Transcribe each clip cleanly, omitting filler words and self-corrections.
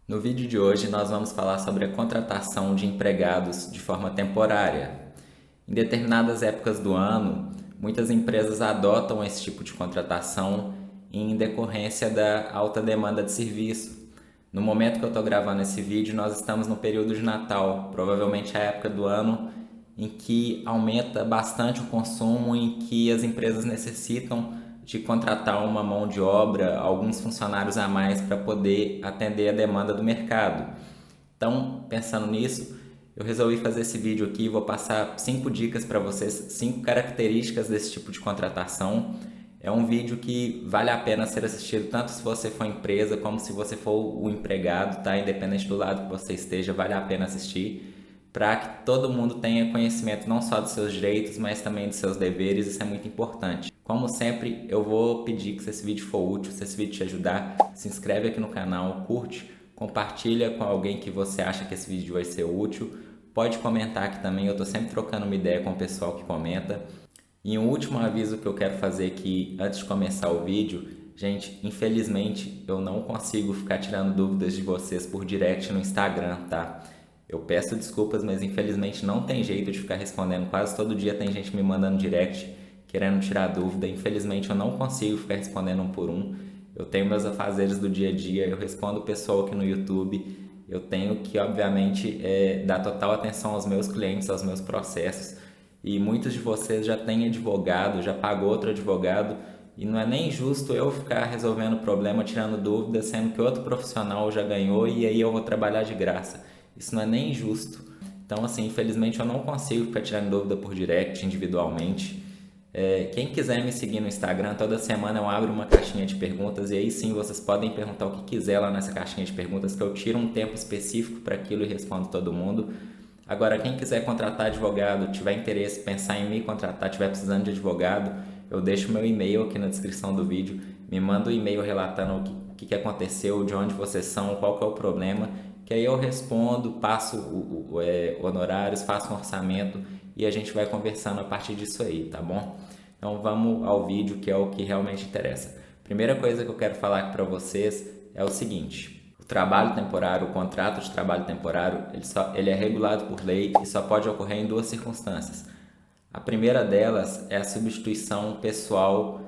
No vídeo de hoje nós vamos falar sobre a contratação de empregados de forma temporária. Em determinadas épocas do ano, muitas empresas adotam esse tipo de contratação em decorrência da alta demanda de serviço. No momento que eu estou gravando esse vídeo, nós estamos no período de Natal, provavelmente a época do ano em que aumenta bastante o consumo, em que as empresas necessitam de contratar uma mão de obra, alguns funcionários a mais para poder atender a demanda do mercado. Então, pensando nisso, eu resolvi fazer esse vídeo aqui. Vou passar 5 dicas para vocês, 5 características desse tipo de contratação. É um vídeo que vale a pena ser assistido tanto se você for empresa como se você for o empregado, tá? Independente do lado que você esteja, vale a pena assistir para que todo mundo tenha conhecimento não só dos seus direitos, mas também dos seus deveres. Isso é muito importante. Como sempre, eu vou pedir que se esse vídeo for útil, se esse vídeo te ajudar, se inscreve aqui no canal, curte, compartilha com alguém que você acha que esse vídeo vai ser útil. Pode comentar aqui também, eu estou sempre trocando uma ideia com o pessoal que comenta. E um último aviso que eu quero fazer aqui antes de começar o vídeo, gente, infelizmente eu não consigo ficar tirando dúvidas de vocês por direct no Instagram, tá? Eu peço desculpas, mas infelizmente não tem jeito de ficar respondendo. Quase todo dia tem gente me mandando direct querendo tirar dúvida. Infelizmente eu não consigo ficar respondendo um por um. Eu tenho meus afazeres do dia a dia, eu respondo o pessoal aqui no YouTube. Eu tenho que, obviamente, dar total atenção aos meus clientes, aos meus processos. E muitos de vocês já têm advogado, já pagou outro advogado. E não é nem justo eu ficar resolvendo o problema, tirando dúvidas, sendo que outro profissional já ganhou e aí eu vou trabalhar de graça. Isso não é nem justo. Então, assim, infelizmente eu não consigo ficar tirando dúvida por direct, individualmente. Quem quiser me seguir no Instagram, toda semana eu abro uma caixinha de perguntas e aí sim vocês podem perguntar o que quiser lá nessa caixinha de perguntas, que eu tiro um tempo específico para aquilo e respondo todo mundo. Agora, quem quiser contratar advogado, tiver interesse, pensar em me contratar, tiver precisando de advogado, eu deixo meu e-mail aqui na descrição do vídeo. Me manda um e-mail relatando o que aconteceu, de onde vocês são, qual que é o problema, que aí eu respondo, passo honorários, faço um orçamento e a gente vai conversando a partir disso aí, tá bom? Então vamos ao vídeo, que é o que realmente interessa. Primeira coisa que eu quero falar aqui para vocês é o seguinte: o trabalho temporário, o contrato de trabalho temporário, ele é regulado por lei e só pode ocorrer em duas circunstâncias. A primeira delas é a substituição pessoal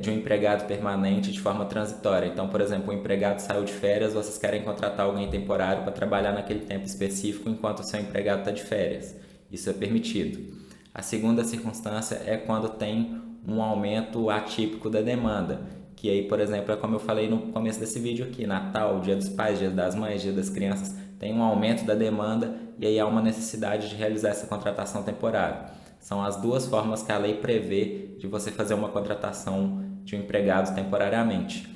de um empregado permanente de forma transitória. Então, por exemplo, o empregado saiu de férias, vocês querem contratar alguém temporário para trabalhar naquele tempo específico enquanto o seu empregado está de férias. Isso é permitido. A segunda circunstância é quando tem um aumento atípico da demanda, que aí, por exemplo, é como eu falei no começo desse vídeo aqui: Natal, Dia dos Pais, Dia das Mães, Dia das Crianças, tem um aumento da demanda e aí há uma necessidade de realizar essa contratação temporária. São as duas formas que a lei prevê de você fazer uma contratação de um empregado temporariamente.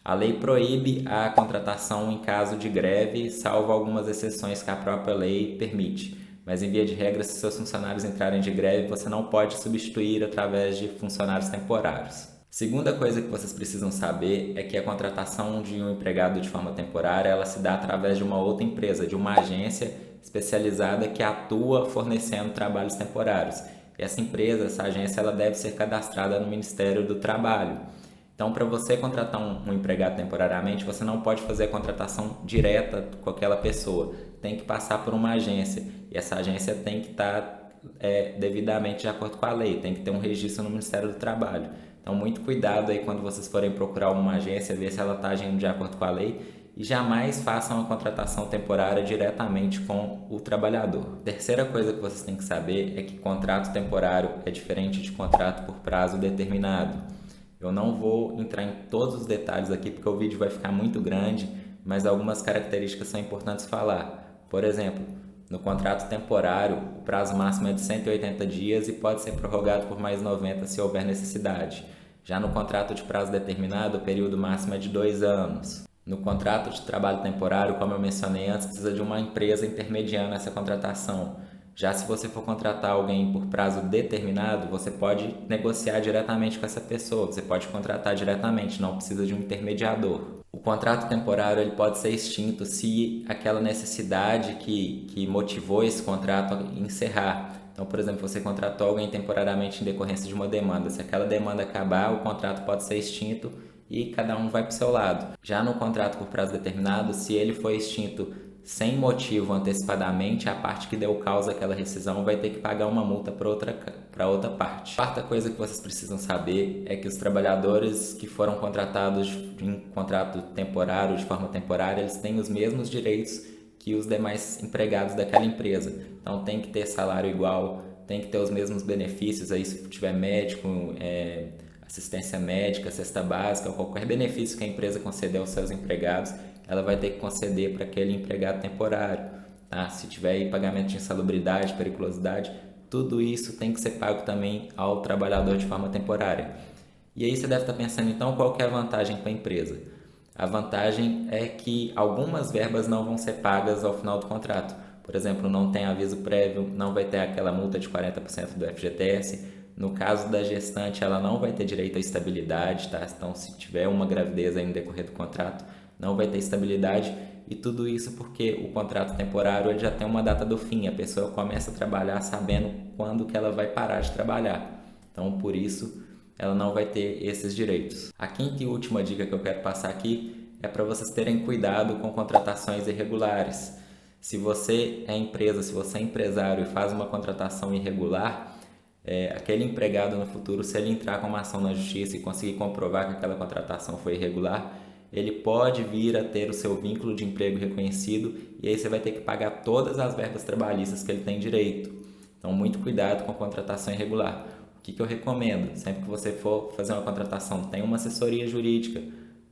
A lei proíbe a contratação em caso de greve, salvo algumas exceções que a própria lei permite. Mas, em via de regra, se seus funcionários entrarem de greve, você não pode substituir através de funcionários temporários. Segunda coisa que vocês precisam saber é que a contratação de um empregado de forma temporária, ela se dá através de uma outra empresa, de uma agência especializada que atua fornecendo trabalhos temporários. E essa empresa, essa agência, ela deve ser cadastrada no Ministério do Trabalho. Então, para você contratar um empregado temporariamente, você não pode fazer a contratação direta com aquela pessoa. Tem que passar por uma agência. E essa agência tem que estar devidamente de acordo com a lei. Tem que ter um registro no Ministério do Trabalho. Então, muito cuidado aí quando vocês forem procurar uma agência, ver se ela está agindo de acordo com a lei. E jamais façam a contratação temporária diretamente com o trabalhador. Terceira coisa que vocês têm que saber é que contrato temporário é diferente de contrato por prazo determinado. Eu não vou entrar em todos os detalhes aqui porque o vídeo vai ficar muito grande, mas algumas características são importantes falar. Por exemplo, no contrato temporário, o prazo máximo é de 180 dias e pode ser prorrogado por mais 90 se houver necessidade. Já no contrato de prazo determinado, o período máximo é de 2 anos. No contrato de trabalho temporário, como eu mencionei antes, precisa de uma empresa intermediando essa contratação. Já se você for contratar alguém por prazo determinado, você pode negociar diretamente com essa pessoa, você pode contratar diretamente, não precisa de um intermediador. O contrato temporário ele pode ser extinto se aquela necessidade que motivou esse contrato encerrar. Então, por exemplo, você contratou alguém temporariamente em decorrência de uma demanda. Se aquela demanda acabar, o contrato pode ser extinto e cada um vai para o seu lado. Já no contrato por prazo determinado, se ele foi extinto sem motivo antecipadamente, a parte que deu causa àquela rescisão vai ter que pagar uma multa para outra parte. A quarta coisa que vocês precisam saber é que os trabalhadores que foram contratados em contrato temporário, de forma temporária, eles têm os mesmos direitos que os demais empregados daquela empresa. Então tem que ter salário igual, tem que ter os mesmos benefícios, aí se tiver médico, assistência médica, cesta básica, qualquer benefício que a empresa conceder aos seus empregados, ela vai ter que conceder para aquele empregado temporário. Tá? Se tiver pagamento de insalubridade, periculosidade, tudo isso tem que ser pago também ao trabalhador de forma temporária. E aí você deve estar pensando, então, qual que é a vantagem para a empresa? A vantagem é que algumas verbas não vão ser pagas ao final do contrato. Por exemplo, não tem aviso prévio, não vai ter aquela multa de 40% do FGTS. No caso da gestante, ela não vai ter direito à estabilidade, tá? Então, se tiver uma gravidez aí no decorrer do contrato, não vai ter estabilidade, e tudo isso porque o contrato temporário ele já tem uma data do fim, a pessoa começa a trabalhar sabendo quando que ela vai parar de trabalhar. Então, por isso, ela não vai ter esses direitos. A quinta e última dica que eu quero passar aqui é para vocês terem cuidado com contratações irregulares. Se você é empresa, se você é empresário e faz uma contratação irregular, aquele empregado no futuro, se ele entrar com uma ação na justiça e conseguir comprovar que aquela contratação foi irregular, ele pode vir a ter o seu vínculo de emprego reconhecido e aí você vai ter que pagar todas as verbas trabalhistas que ele tem direito. Então, muito cuidado com a contratação irregular. O que eu recomendo? Sempre que você for fazer uma contratação, tenha uma assessoria jurídica,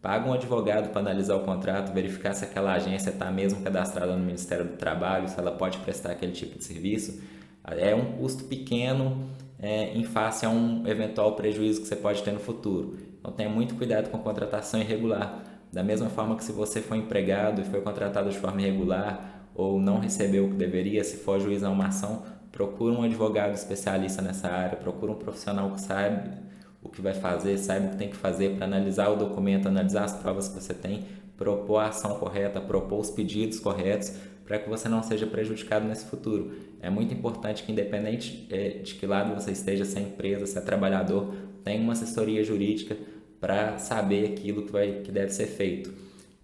paga um advogado para analisar o contrato, verificar se aquela agência está mesmo cadastrada no Ministério do Trabalho, se ela pode prestar aquele tipo de serviço. É um custo pequeno em face a um eventual prejuízo que você pode ter no futuro. Então tenha muito cuidado com a contratação irregular. Da mesma forma que se você foi empregado e foi contratado de forma irregular ou não recebeu o que deveria, se for ajuizar uma ação, procure um advogado especialista nessa área, procure um profissional que saiba o que vai fazer, saiba o que tem que fazer para analisar o documento, analisar as provas que você tem, propor a ação correta, propor os pedidos corretos, para que você não seja prejudicado nesse futuro. É muito importante que, independente de que lado você esteja, se é empresa, se é trabalhador, tenha uma assessoria jurídica para saber aquilo que deve ser feito.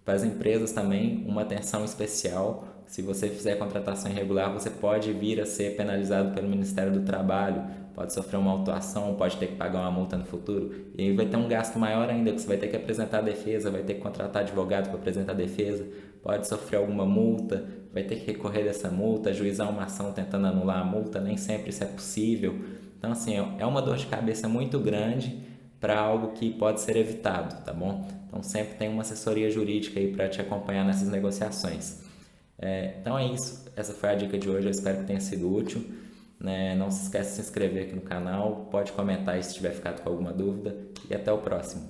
Para as empresas também, uma atenção especial. Se você fizer contratação irregular, você pode vir a ser penalizado pelo Ministério do Trabalho, pode sofrer uma autuação, pode ter que pagar uma multa no futuro, e aí vai ter um gasto maior ainda, que você vai ter que apresentar a defesa, vai ter que contratar advogado para apresentar a defesa, pode sofrer alguma multa, vai ter que recorrer dessa multa, ajuizar uma ação tentando anular a multa, nem sempre isso é possível. Então, assim, é uma dor de cabeça muito grande para algo que pode ser evitado, tá bom? Então, sempre tem uma assessoria jurídica aí para te acompanhar nessas negociações. Então é isso, essa foi a dica de hoje, eu espero que tenha sido útil. Não se esqueça de se inscrever aqui no canal, pode comentar aí se tiver ficado com alguma dúvida e até o próximo.